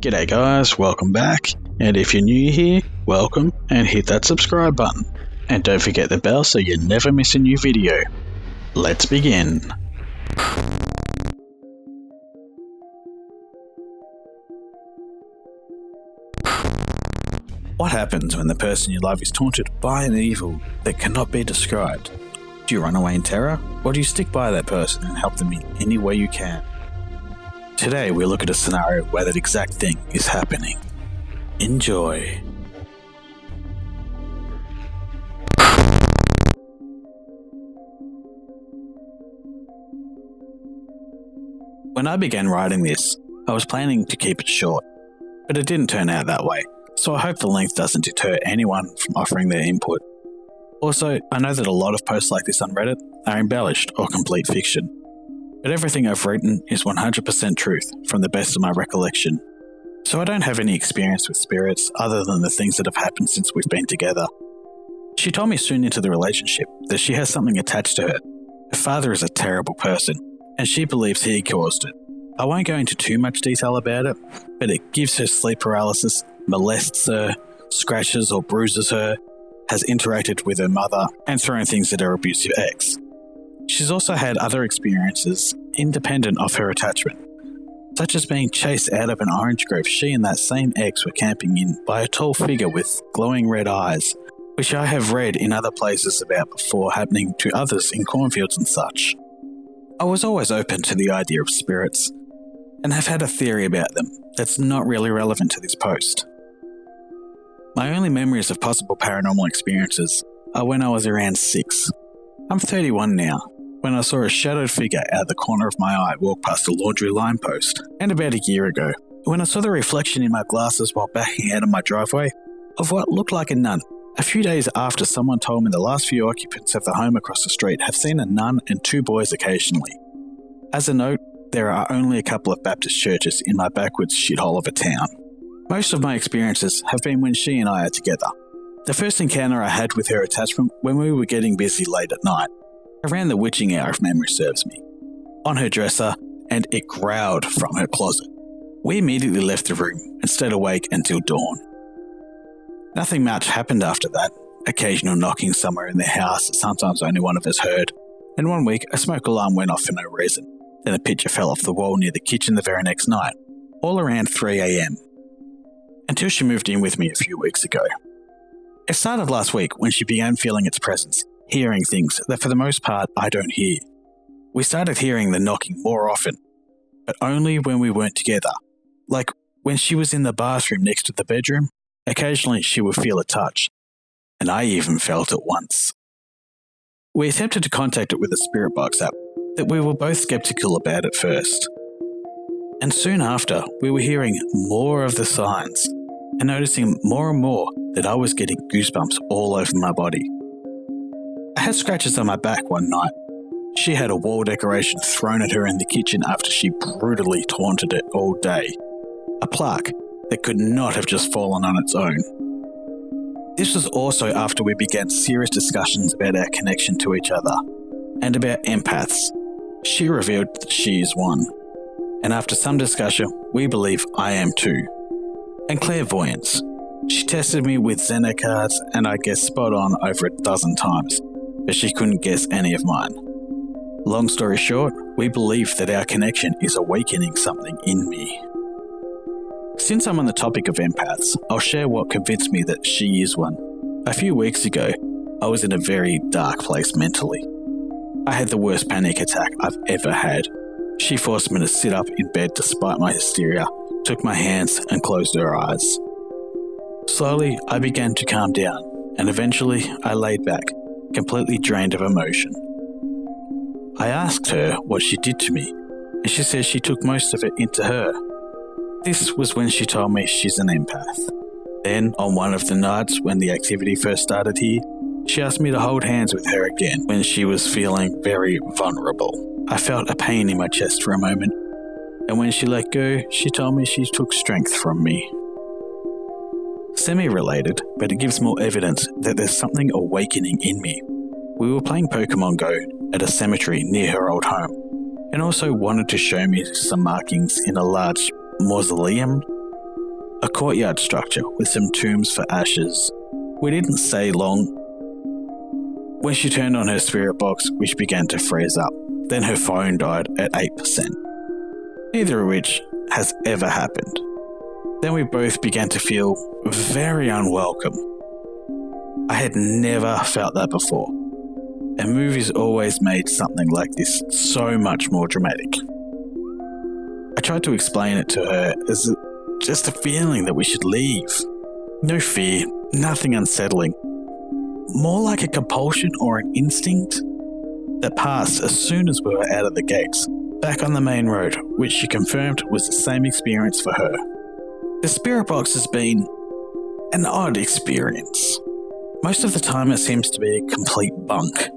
G'day guys, welcome back, and if you're new here, welcome, and hit that subscribe button. And don't forget the bell so you never miss a new video. Let's begin. What happens when the person you love is taunted by an evil that cannot be described? Do you run away in terror, or do you stick by that person and help them in any way you can? Today we look at a scenario where that exact thing is happening. Enjoy. When I began writing this, I was planning to keep it short, but it didn't turn out that way, so I hope the length doesn't deter anyone from offering their input. Also, I know that a lot of posts like this on Reddit are embellished or complete fiction. But everything I've written is 100% truth from the best of my recollection. So I don't have any experience with spirits other than the things that have happened since we've been together. She told me soon into the relationship that she has something attached to her. Her father is a terrible person, and she believes he caused it. I won't go into too much detail about it, but it gives her sleep paralysis, molests her, scratches or bruises her, has interacted with her mother, and thrown things at her abusive ex. She's also had other experiences independent of her attachment, such as being chased out of an orange grove she and that same ex were camping in by a tall figure with glowing red eyes, which I have read in other places about before happening to others in cornfields and such. I was always open to the idea of spirits, and have had a theory about them that's not really relevant to this post. My only memories of possible paranormal experiences are when I was around 6. I'm 31 now, when I saw a shadowed figure out of the corner of my eye walk past a laundry line post, and about a year ago, when I saw the reflection in my glasses while backing out of my driveway of what looked like a nun, a few days after someone told me the last few occupants of the home across the street have seen a nun and 2 boys occasionally. As a note, there are only a couple of Baptist churches in my backwoods shithole of a town. Most of my experiences have been when she and I are together. The first encounter I had with her attachment when we were getting busy late at night, around the witching hour if memory serves me, on her dresser, and it growled from her closet. We immediately left the room and stayed awake until dawn. Nothing much happened after that, occasional knocking somewhere in the house that sometimes only one of us heard, and one week a smoke alarm went off for no reason, then a picture fell off the wall near the kitchen the very next night, all around 3 a.m, until she moved in with me a few weeks ago. It started last week when she began feeling its presence, hearing things that for the most part I don't hear. We started hearing the knocking more often, but only when we weren't together. Like when she was in the bathroom next to the bedroom, occasionally she would feel a touch, and I even felt it once. We attempted to contact it with a spirit box app that we were both skeptical about at first. And soon after, we were hearing more of the signs and noticing more and more that I was getting goosebumps all over my body. I had scratches on my back one night. She had a wall decoration thrown at her in the kitchen after she brutally taunted it all day. A plaque that could not have just fallen on its own. This was also after we began serious discussions about our connection to each other and about empaths. She revealed that she is one, and after some discussion, we believe I am too. And clairvoyance. She tested me with Zeno cards and I guessed spot on over 12 times, but she couldn't guess any of mine. Long story short, we believe that our connection is awakening something in me. Since I'm on the topic of empaths, I'll share what convinced me that she is one. A few weeks ago, I was in a very dark place mentally. I had the worst panic attack I've ever had. She forced me to sit up in bed despite my hysteria, took my hands and closed her eyes. Slowly, I began to calm down, and eventually I laid back, completely drained of emotion. I asked her what she did to me, and she says she took most of it into her. This was when she told me she's an empath. Then, on one of the nights when the activity first started here, she asked me to hold hands with her again when she was feeling very vulnerable. I felt a pain in my chest for a moment, and when she let go, she told me she took strength from me. Semi-related, but it gives more evidence that there's something awakening in me. We were playing Pokemon Go at a cemetery near her old home, and also wanted to show me some markings in a large mausoleum. a courtyard structure with some tombs for ashes. We didn't stay long. When she turned on her spirit box, which began to freeze up, then her phone died at 8%. Neither of which has ever happened. Then we both began to feel very unwelcome. I had never felt that before, and movies always made something like this so much more dramatic. I tried to explain it to her as just a feeling that we should leave. No fear, nothing unsettling. More like a compulsion or an instinct that passed as soon as we were out of the gates, back on the main road, which she confirmed was the same experience for her. The spirit box has been an odd experience. Most of the time it seems to be a complete bunk,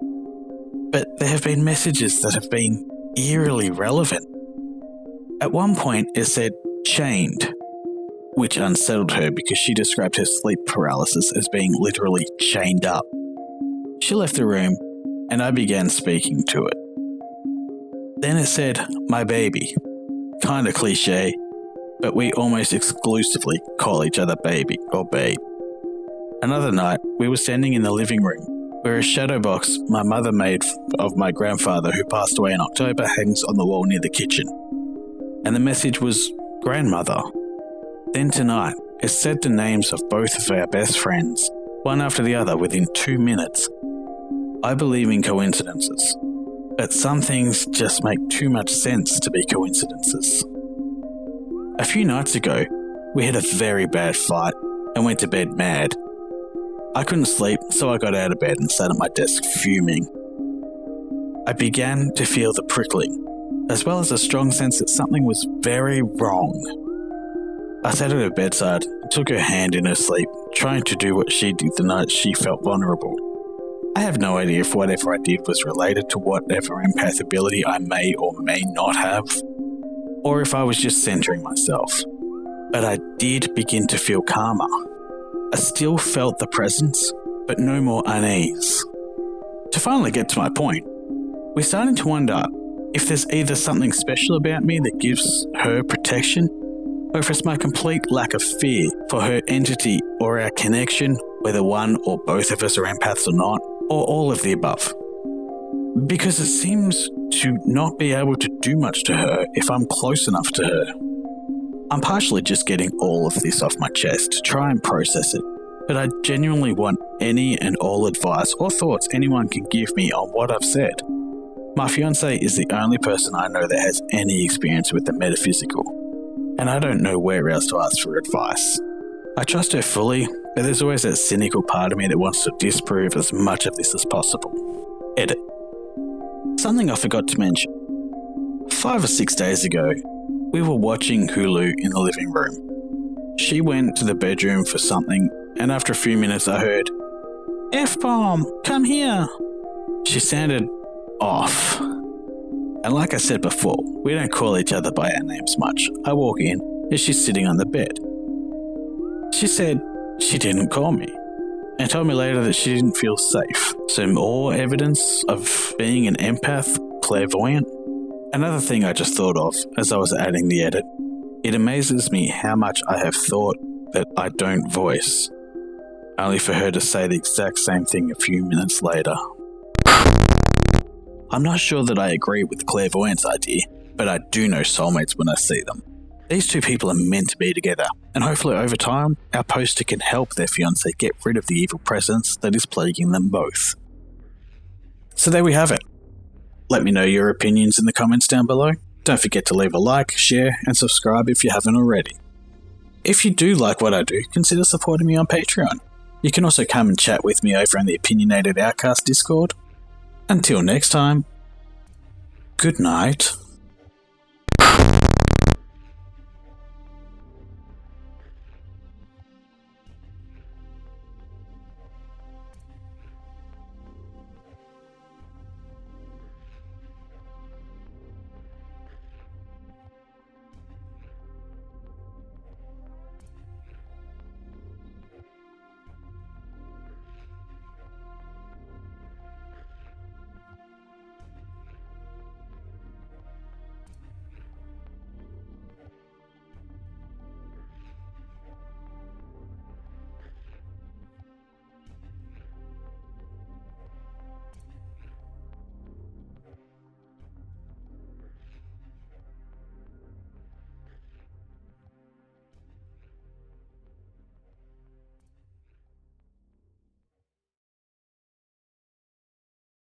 but there have been messages that have been eerily relevant. At one point it said chained, which unsettled her because she described her sleep paralysis as being literally chained up. She left the room and I began speaking to it. Then it said, my baby. Kinda cliche, but we almost exclusively call each other baby or babe. Another night, we were standing in the living room, where a shadow box my mother made of my grandfather who passed away in October hangs on the wall near the kitchen. And the message was, grandmother. Then tonight, it said the names of both of our best friends, one after the other within 2 minutes. I believe in coincidences, but some things just make too much sense to be coincidences. A few nights ago, we had a very bad fight and went to bed mad. I couldn't sleep, so I got out of bed and sat at my desk fuming. I began to feel the prickling, as well as a strong sense that something was very wrong. I sat at her bedside and took her hand in her sleep, trying to do what she did the night she felt vulnerable. I have no idea if whatever I did was related to whatever empath ability I may or may not have, or if I was just centering myself. But I did begin to feel calmer. I still felt the presence, but no more unease. To finally get to my point, we're starting to wonder if there's either something special about me that gives her protection, or if it's my complete lack of fear for her entity or our connection, whether one or both of us are empaths or not, or all of the above. Because it seems to not be able to do much to her if I'm close enough to her. I'm partially just getting all of this off my chest to try and process it, but I genuinely want any and all advice or thoughts anyone can give me on what I've said. My fiancé is the only person I know that has any experience with the metaphysical, and I don't know where else to ask for advice. I trust her fully, but there's always that cynical part of me that wants to disprove as much of this as possible. Edit. Something I forgot to mention. 5 or 6 days ago, we were watching Hulu in the living room. She went to the bedroom for something, and after a few minutes I heard, F-bomb, come here. She sounded off. And like I said before, we don't call each other by our names much. I walk in, and she's sitting on the bed. She said she didn't call me, and told me later that she didn't feel safe. So more evidence of being an empath, clairvoyant. Another thing I just thought of as I was adding the edit, it amazes me how much I have thought that I don't voice, only for her to say the exact same thing a few minutes later. I'm not sure that I agree with the clairvoyance idea, but I do know soulmates when I see them. These two people are meant to be together, and hopefully over time, our poster can help their fiancé get rid of the evil presence that is plaguing them both. So there we have it. Let me know your opinions in the comments down below. Don't forget to leave a like, share, and subscribe if you haven't already. If you do like what I do, consider supporting me on Patreon. You can also come and chat with me over in the Opinionated Outcast Discord. Until next time, good night.